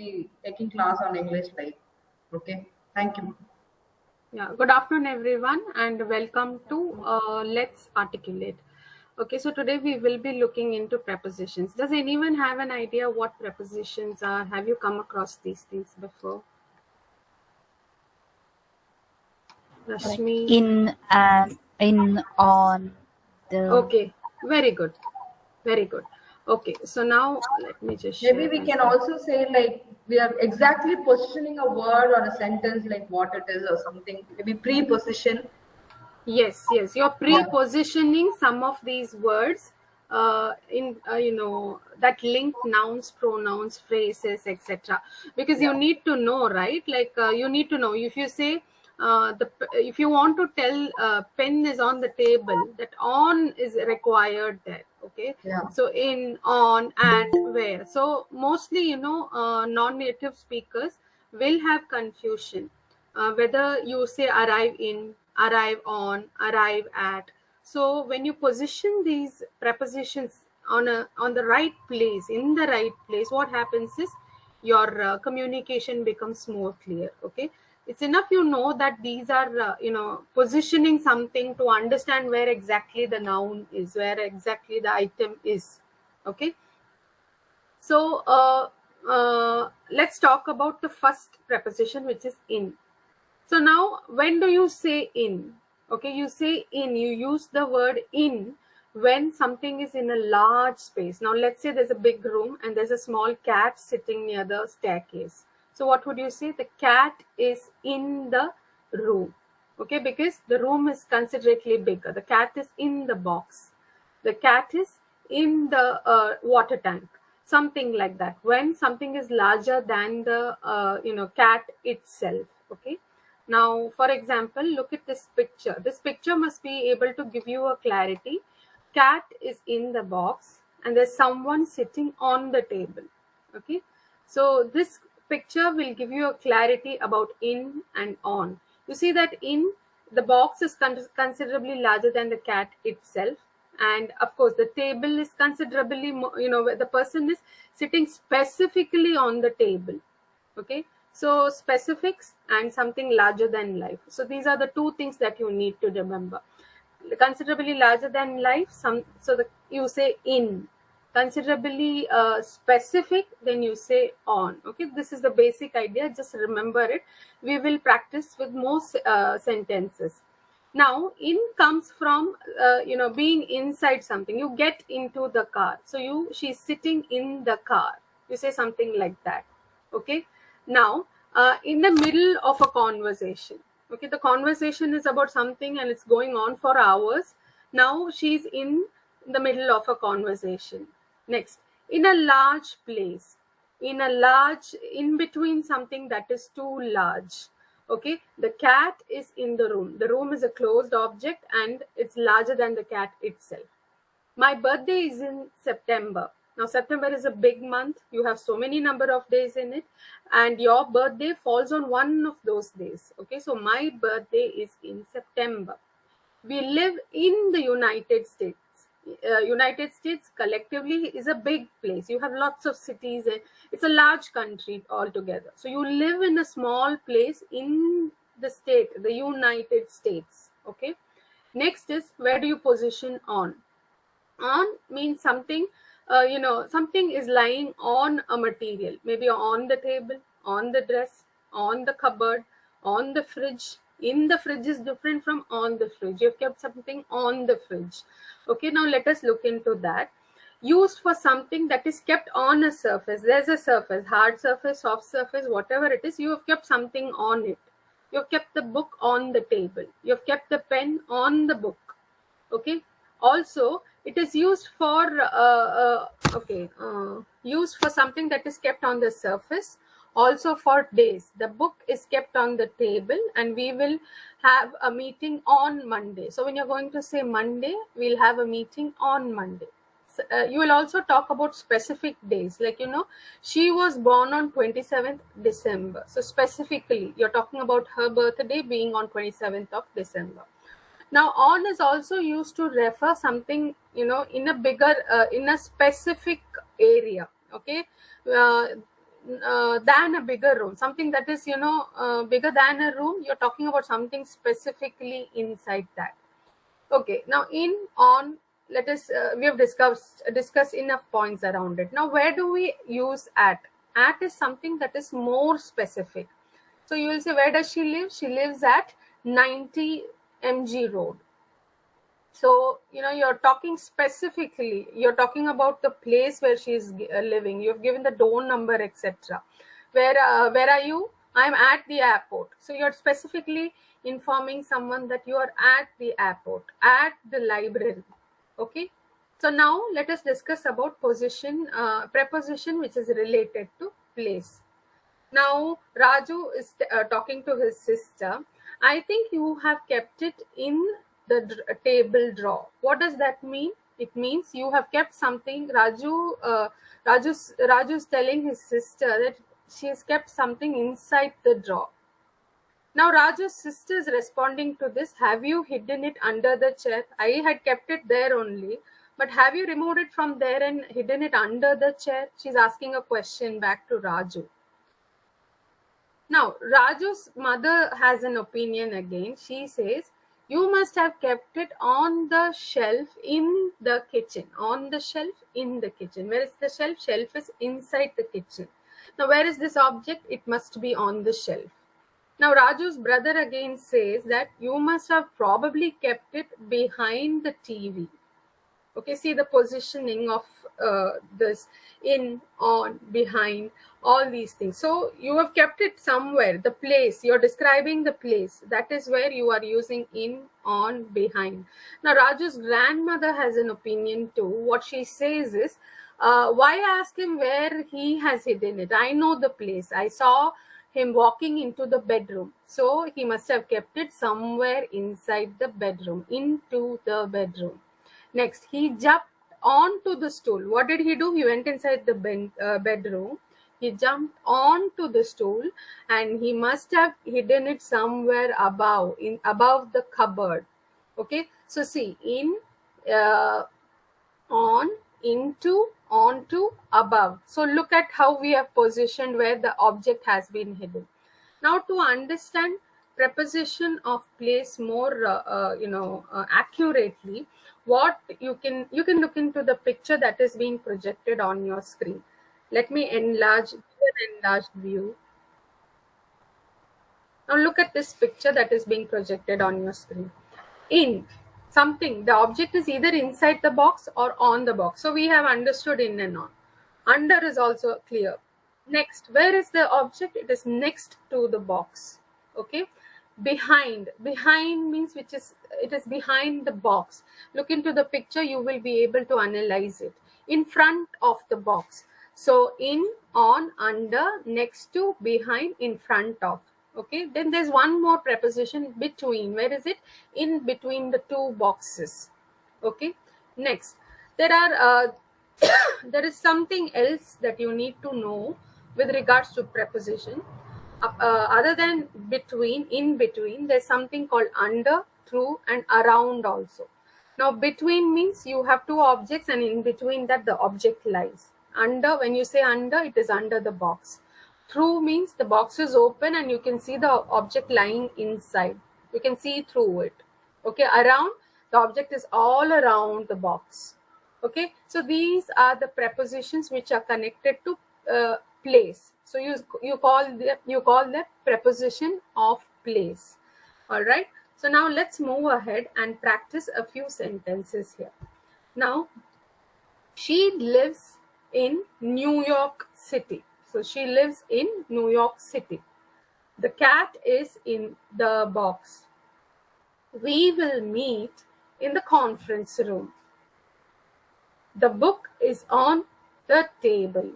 be taking class on English live. Okay, thank you. Yeah, good afternoon, everyone, and welcome to Let's Articulate. Okay, so today we will be looking into prepositions. Does anyone have an idea what prepositions are? Have you come across these things before? Rashmi? In and in, on, the. Okay, very good. Very good. Okay, so now let me just share. Maybe we my can screen. also say like we are exactly positioning a word or a sentence like what it is or something. Maybe preposition. Yes, you're pre-positioning some of these words in that link nouns, pronouns, phrases, etc. Because you need to know, right? Like you need to know if you say if you want to tell pen is on the table, that on is required there. Okay, Yeah. so in, on, at, where. So mostly non-native speakers will have confusion whether you say arrive in, arrive on, arrive at. So when you position these prepositions on the right place, in the right place, what happens is your communication becomes more clear. Okay, it's enough you know that these are positioning something to understand where exactly the noun is, where exactly the item is. Okay, so let's talk about the first preposition, which is in. So now, when do you say in? Okay, you say in, you use the word in when something is in a large space. Now, let's say there's a big room and there's a small cat sitting near the staircase. So what would you say? The cat is in the room. Okay, because the room is considerably bigger. The cat is in the box. The cat is in the water tank. Something like that. When something is larger than the cat itself. Okay. Now, for example, look at this picture. This picture must be able to give you a clarity. Cat is in the box and there's someone sitting on the table. Okay. So this picture will give you a clarity about in and on. You see that in the box is considerably larger than the cat itself. And of course, the table is considerably more, where the person is sitting specifically on the table. Okay, so specifics and something larger than life. So these are the two things that you need to remember. Considerably larger than life, you say in. Considerably specific, then you say on. Okay, this is the basic idea. Just remember it. We will practice with more sentences. Now, in comes from being inside something. You get into the car, so she's sitting in the car. You say something like that. Okay, now in the middle of a conversation. Okay, the conversation is about something and it's going on for hours. Now she's in the middle of a conversation. Next, in a large place, in between something that is too large. Okay, the cat is in the room. The room is a closed object and it's larger than the cat itself. My birthday is in September. Now, September is a big month. You have so many number of days in it, and your birthday falls on one of those days. Okay, so my birthday is in September. We live in the United States. United States collectively is a big place. You have lots of cities. It's a large country altogether. So you live in a small place in the state, the United States. Okay. Next is, where do you position on? On means something, something is lying on a material, maybe on the table, on the dress, on the cupboard, on the fridge. In the fridge is different from on the fridge. You've kept something on the fridge. Okay, now let us look into that. Used for something that is kept on a surface. There's a surface, hard surface, soft surface, whatever it is, you have kept something on it. You've kept the book on the table. You've kept the pen on the book. Okay, also it is used for used for something that is kept on the surface, also for days. The book is kept on the table and we will have a meeting on Monday. So when you're going to say Monday, we'll have a meeting on Monday. You will also talk about specific days, like she was born on 27th December. So specifically you're talking about her birthday being on 27th of December. Now, on is also used to refer something, in a bigger, in a specific area. Okay, than a bigger room, something that is, bigger than a room. You're talking about something specifically inside that. Okay, now in, on, let us, we have discussed enough points around it. Now, where do we use at? At is something that is more specific. So you will say, where does she live? She lives at 90 MG Road. So, you're talking specifically, you're talking about the place where she is living. You've given the door number, etc. Where are you? I'm at the airport. So you're specifically informing someone that you are at the airport, at the library. Okay. So now let us discuss about position, preposition which is related to place. Now Raju is talking to his sister. I think you have kept it in the table drawer. What does that mean? It means you have kept something. Raju's telling his sister that she has kept something inside the drawer. Now Raju's sister is responding to this. Have you hidden it under the chair? I had kept it there only. But have you removed it from there and hidden it under the chair? She's asking a question back to Raju. Now, Raju's mother has an opinion again. She says, you must have kept it on the shelf in the kitchen. On the shelf in the kitchen. Where is the shelf? Shelf is inside the kitchen. Now, where is this object? It must be on the shelf. Now, Raju's brother again says that you must have probably kept it behind the TV. Okay, see the positioning of this, in, on, behind, all these things. So you have kept it somewhere, the place, you're describing the place. That is where you are using in, on, behind. Now Raju's grandmother has an opinion too. What she says is, why ask him where he has hidden it? I know the place. I saw him walking into the bedroom. So he must have kept it somewhere inside the bedroom, into the bedroom. Next, he jumped onto the stool. What did he do? He went inside the bedroom. He jumped onto the stool and he must have hidden it somewhere above the cupboard. Okay, so see, in, on, into, onto, above. So look at how we have positioned where the object has been hidden. Now to understand preposition of place more accurately, what you can look into the picture that is being projected on your screen. Let me enlarge an enlarged view. Now look at this picture that is being projected on your screen. In something, the object is either inside the box or on the box. So we have understood in and on. Under is also clear. Next, where is the object? It is next to the box. Okay. Behind means it is behind the box. Look into the picture, you will be able to analyze it. In front of the box. So in, on, under, next to, behind, in front of. Okay, then there's one more preposition, between. Where is it? In between the two boxes. Okay, next there are there is something else that you need to know with regards to preposition. Other than between, in between, there's something called under, through, and around also. Now between means you have two objects and in between that the object lies. Under, when you say under, it is under the box. Through means the box is open and you can see the object lying inside. You can see through it. Okay, around, the object is all around the box. Okay, so these are the prepositions which are connected to place. So you call the preposition of place. All right. So now let's move ahead and practice a few sentences here. Now, she lives in New York City. So she lives in New York City. The cat is in the box. We will meet in the conference room. The book is on the table.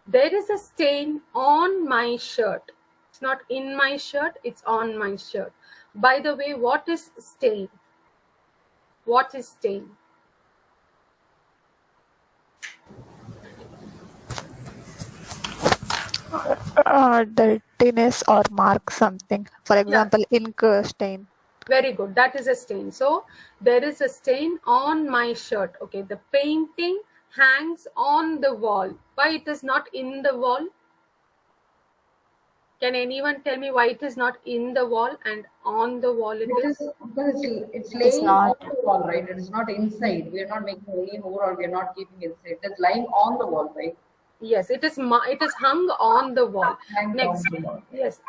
There is a stain on my shirt. It's not in my shirt, it's on my shirt. By the way, what is stain? What is stain? Dirtiness or mark something. For example, ink stain. Very good. That is a stain. So there is a stain on my shirt. Okay. The painting hangs on the wall. Why it is not in the wall? Can anyone tell me why it is not in the wall and on the wall it is? Because it's It's laying on not. the wall, right? It is not inside. We are not making any more, or we are not keeping it inside. It's lying on the wall, right? Yes, it is hung on the wall. Hanged Next, on the wall. yes.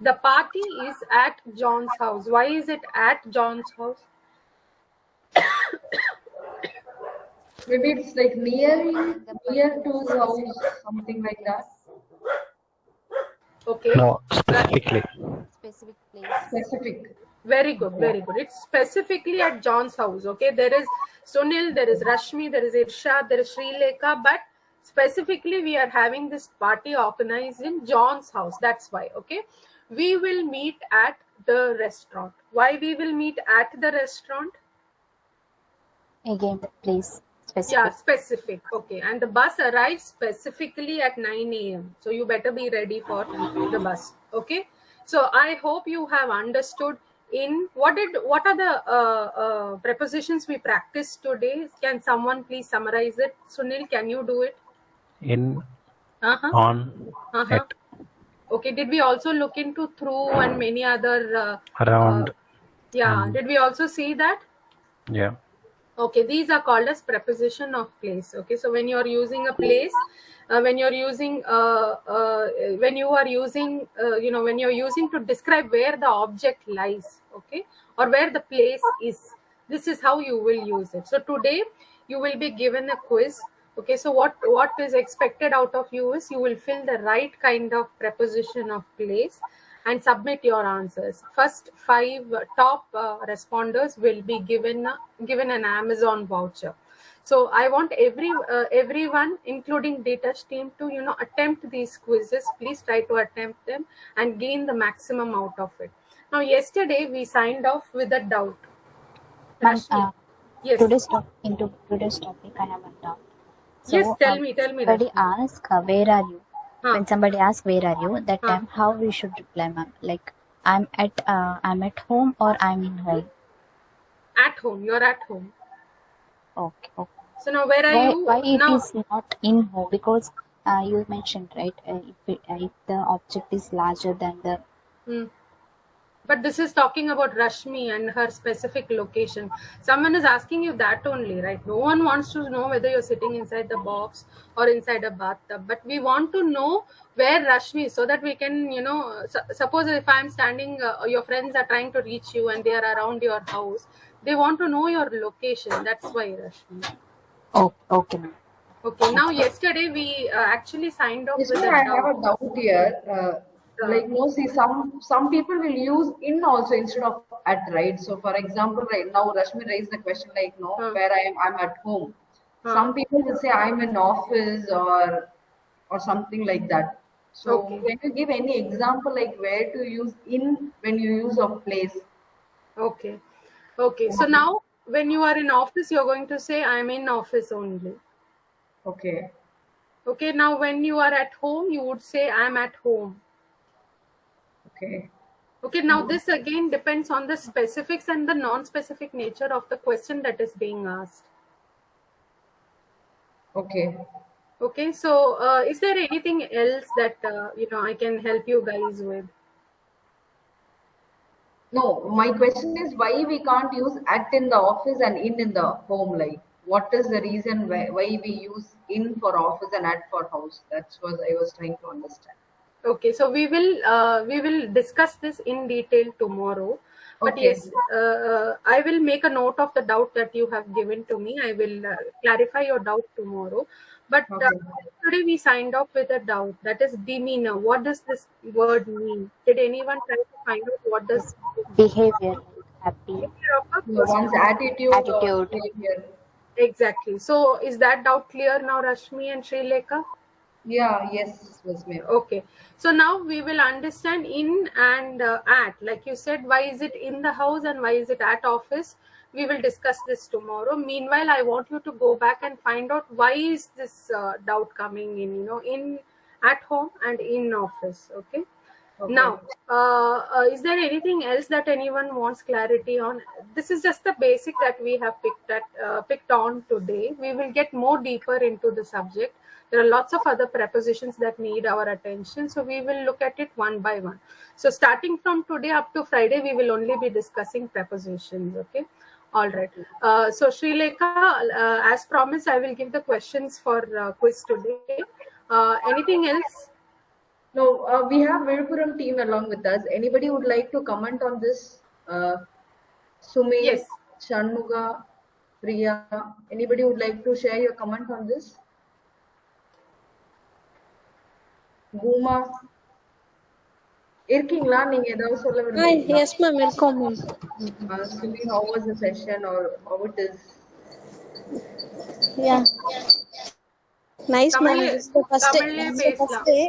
The party is at John's house. Why is it at John's house? Maybe it's like near to his house, something like that. Okay. No, specifically. Specific place. Specific. Very good, very good. It's specifically at John's house. Okay, there is Sunil, there is Rashmi, there is Irshad, there is Srilekha, but specifically we are having this party organized in John's house. That's why. Okay, we will meet at the restaurant. Why we will meet at the restaurant? Again, the place. Specific. Yeah, specific. Okay, and the bus arrives specifically at 9 a.m. So you better be ready for the bus. Okay, so I hope you have understood. In what are the prepositions we practiced today? Can someone please summarize it? Sunil, can you do it? In, Uh-huh. on, Uh-huh. at, Okay, did we also look into through and many other around. yeah, did we also see that? Yeah. Okay, these are called as preposition of place. Okay, so when you are using a place, when you're using when you are using when you're using to describe where the object lies, okay, or where the place is, this is how you will use it. So today you will be given a quiz. Okay, so what is expected out of you is you will fill the right kind of preposition of place and submit your answers. First 5 top responders will be given an Amazon voucher. So I want everyone, including Data's team, to attempt these quizzes. Please try to attempt them and gain the maximum out of it. Now, yesterday we signed off with a doubt. Ma'am, Rashmi, yes, today's topic, I have a doubt. So, yes. Tell me. somebody Rashmi. ask, where are you? Huh. When somebody asks, where are you? That Huh. time, how we should reply, ma'am? Like, I'm at home or I'm in home. At home. You're at home. Okay. So now where are you? Why it Now, is not in home? Because you mentioned, right? If the object is larger than the. but this is talking about Rashmi and her specific location. Someone is asking you that only, right? No one wants to know whether you're sitting inside the box or inside a bathtub. But we want to know where Rashmi is so that we can, suppose if I'm standing, your friends are trying to reach you and they are around your house. They want to know your location. That's why, Rashmi. Oh, okay, ma'am. Okay, now yesterday we actually signed off Yes, with ma'am, a I have doubt. a doubt here. Like, no, see, some people will use in also instead of at, right? So, for example, right now, Rashmi raised the question like, no, where I'm at home. Some people will say I'm in office or something like that. So, Okay. can you give any example like where to use in when you use of place? Okay. So now when you are in office, you're going to say I'm in office only. Okay. Okay, now when you are at home, you would say I'm at home. Okay. Okay, now this again depends on the specifics and the non-specific nature of the question that is being asked. Okay. Okay, so is there anything else that I can help you guys with? No, my question is why we can't use at in the office and in the home, like what is the reason why we use in for office and at for house? That's what I was trying to understand. Okay, so we will discuss this in detail tomorrow. But Okay. yes, I will make a note of the doubt that you have given to me. I will clarify your doubt tomorrow. But Okay. today we signed off with a doubt, that is demeanor. What does this word mean? Did anyone try to find out what does Behavior, happy. behavior of a So person? one's attitude or Attitude. behavior. Exactly. So is that doubt clear now, Rashmi and Srilekha? Yeah, yes, was me. Okay, so now we will understand in and at. Like you said, why is it in the house and why is it at office? We will discuss this tomorrow. Meanwhile, I want you to go back and find out why is this doubt coming in, in at home and in office. Okay. Okay. Now, is there anything else that anyone wants clarity on? This is just the basic that we have picked on today. We will get more deeper into the subject There are lots of other prepositions that need our attention. So we will look at it one by one. So starting from today up to Friday, we will only be discussing prepositions. Okay. All right. So Srilekha, as promised, I will give the questions for quiz today. Anything else? No, we have Virupuram team along with us. Anybody would like to comment on this? Sumi, Yes. Shanmuga, Priya, anybody would like to share your comment on this? Guma, இருக்கீங்களா நீங்க ஏதாவது சொல்ல விரும்புறீங்களா? Yes, ma'am. Welcome, ma'am. Sumi, how was the session or how it is? Yeah. Nice, ma'am. Tamil- This is the first day. Tamil This is the first day.